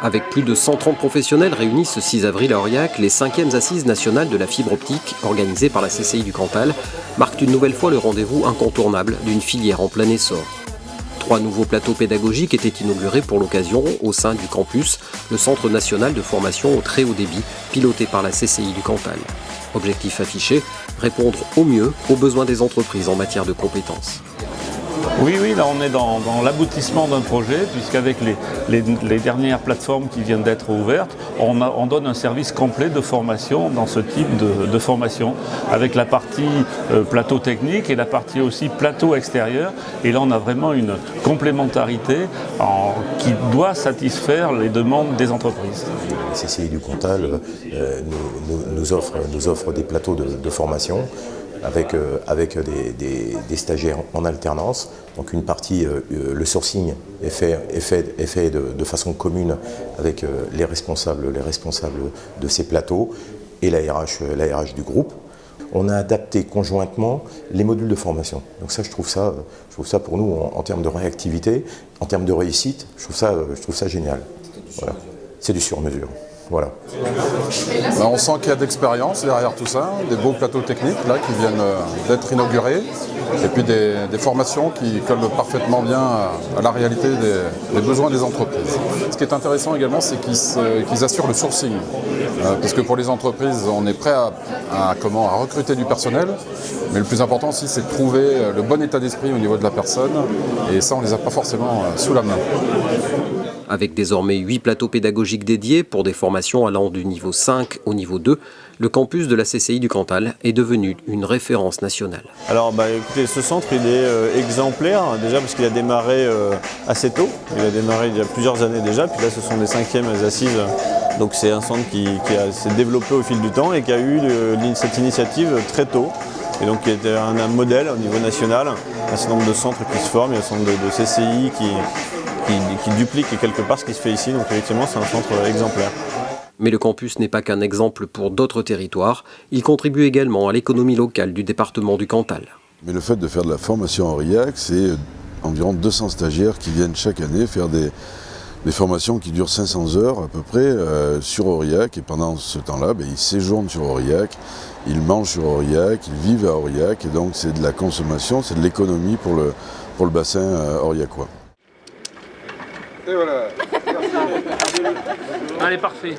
Avec plus de 130 professionnels réunis ce 6 avril à Aurillac, les 5e assises nationales de la fibre optique, organisées par la CCI du Cantal, marquent une nouvelle fois le rendez-vous incontournable d'une filière en plein essor. 3 nouveaux plateaux pédagogiques étaient inaugurés pour l'occasion au sein du campus, le Centre national de formation au très haut débit, piloté par la CCI du Cantal. Objectif affiché, répondre au mieux aux besoins des entreprises en matière de compétences. Oui, là on est dans l'aboutissement d'un projet, puisqu'avec les dernières plateformes qui viennent d'être ouvertes, on donne un service complet de formation dans ce type de formation, avec la partie plateau technique et la partie aussi plateau extérieur. Et là on a vraiment une complémentarité qui doit satisfaire les demandes des entreprises. La CCI du Cantal nous offre des plateaux de formation, avec des stagiaires en alternance. Donc une partie, le sourcing est fait de façon commune avec les responsables de ces plateaux et la RH du groupe. On a adapté conjointement les modules de formation. Donc ça, je trouve ça pour nous, en termes de réactivité, en termes de réussite, je trouve ça génial. Voilà. C'est du sur-mesure. Voilà. On sent qu'il y a d'expérience derrière tout ça, des beaux plateaux techniques là, qui viennent d'être inaugurés, et puis des formations qui collent parfaitement bien à la réalité des besoins des entreprises. Ce qui est intéressant également, c'est qu'ils assurent le sourcing, parce que pour les entreprises, on est prêt à recruter du personnel, mais le plus important aussi, c'est de trouver le bon état d'esprit au niveau de la personne, et ça, on ne les a pas forcément sous la main. Avec désormais 8 plateaux pédagogiques dédiés pour des formations allant du niveau 5 au niveau 2, le campus de la CCI du Cantal est devenu une référence nationale. Alors écoutez, ce centre il est exemplaire, déjà parce qu'il a démarré assez tôt, il a démarré il y a plusieurs années déjà, puis là ce sont les 5e assises, donc c'est un centre qui s'est développé au fil du temps et qui a eu cette initiative très tôt. Et donc il y a un modèle au niveau national, un certain nombre de centres qui se forment, il y a un certain nombre de CCI qui duplique quelque part ce qui se fait ici, donc effectivement c'est un centre exemplaire. Mais le campus n'est pas qu'un exemple pour d'autres territoires, il contribue également à l'économie locale du département du Cantal. Mais le fait de faire de la formation à Aurillac, c'est environ 200 stagiaires qui viennent chaque année faire des formations qui durent 500 heures à peu près sur Aurillac, et pendant ce temps-là, ils séjournent sur Aurillac, ils mangent sur Aurillac, ils vivent à Aurillac, et donc c'est de la consommation, c'est de l'économie pour le bassin aurillacois. Et voilà. Allez, parfait.